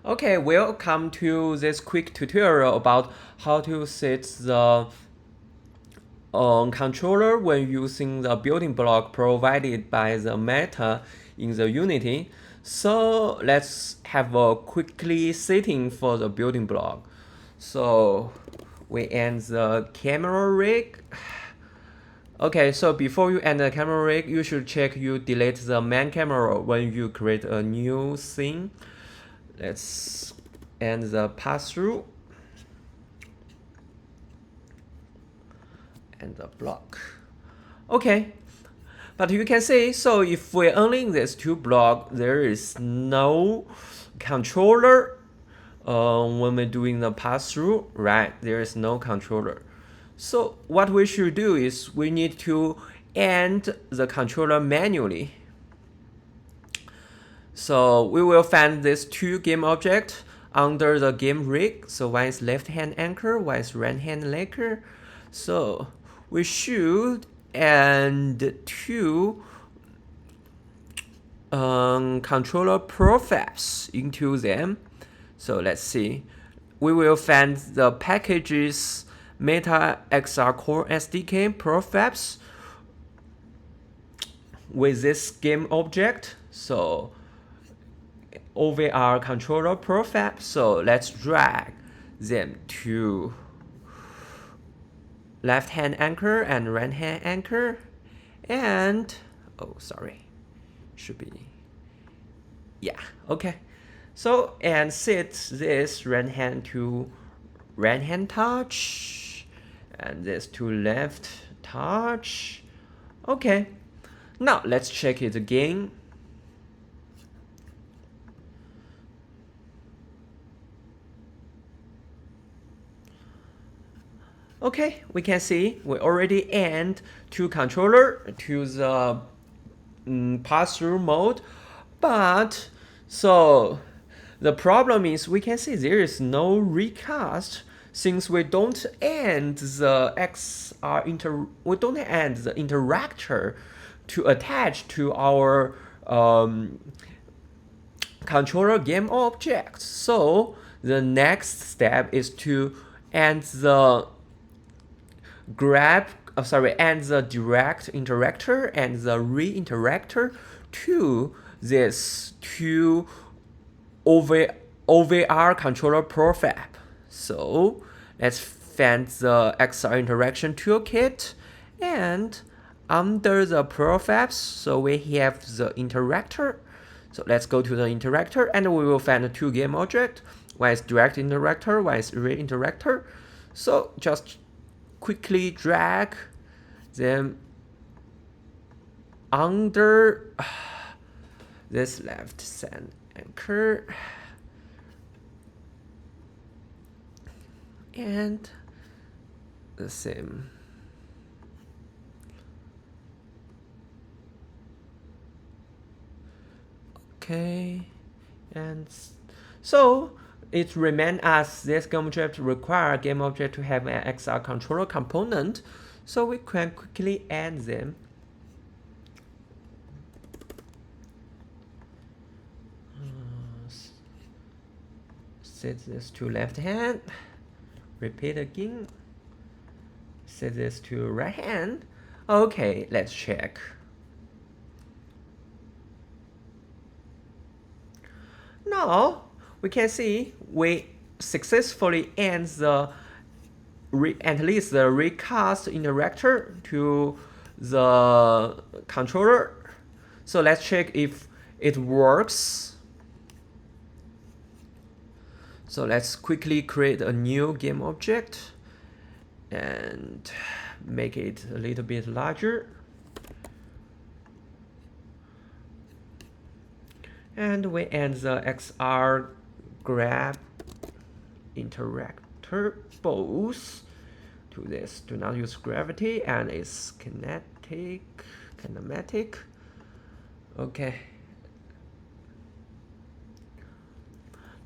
Okay, welcome to this quick tutorial about how to set the controller when using the building block provided by the meta in the Unity. So let's have a quickly setting for the building block. So we end the camera rig. Okay, so before you end the camera rig, you should check you delete the main camera when you create a new scene. Let's end the pass-through and the block. Okay, but you can see, so if we only these two blocks, there is no controller when we're doing the pass-through, right? There is no controller. So what we should do is we need to end the controller manually. So we will find these two game objects under the game rig. So one is left hand anchor, one is right hand anchor. So we should add two controller profiles into them. So let's see. We will find the packages Meta XR Core SDK profabs with this game object. So OVR controller profab. So let's drag them to left hand anchor and right hand anchor, and should be, yeah, okay. So and set this right hand to right hand touch and this to left touch. Okay, now let's check it again. Okay, we can see we already end two controller to the pass-through mode, but so the problem is we can see there is no recast since we don't end the we don't end the interactor to attach to our controller game object. So the next step is to end the and the direct interactor and the re-interactor to this two OVR controller profab. So let's find the XR interaction toolkit, and under the profabs, so we have the interactor. So let's go to the interactor and we will find the two game object. One is direct interactor, one is re-interactor. So just quickly drag them under this left sand anchor and the same. Okay, and so it remains as this game object require game object to have an XR controller component, so we can quickly add them. Set this to left hand, repeat again, set this to right hand. Okay, let's check. Now we can see we successfully end at least the recast interactor to the controller. So let's check if it works. So let's quickly create a new game object and make it a little bit larger. And we add the XR grab interactor both to this. Do not use gravity and it's kinematic. Okay.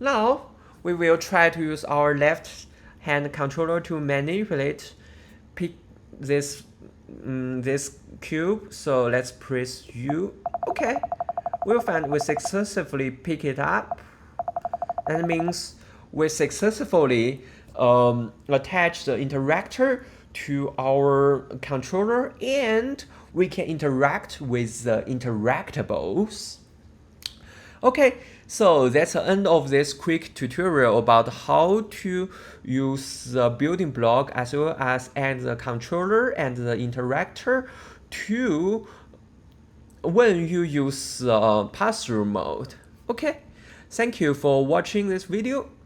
Now we will try to use our left hand controller to manipulate this cube. So let's press U. Okay. We'll find we successfully pick it up That means we successfully attach the interactor to our controller, and we can interact with the interactables. Okay, so that's the end of this quick tutorial about how to use the building block as well as add the controller and the interactor to when you use pass-through mode. Okay, thank you for watching this video.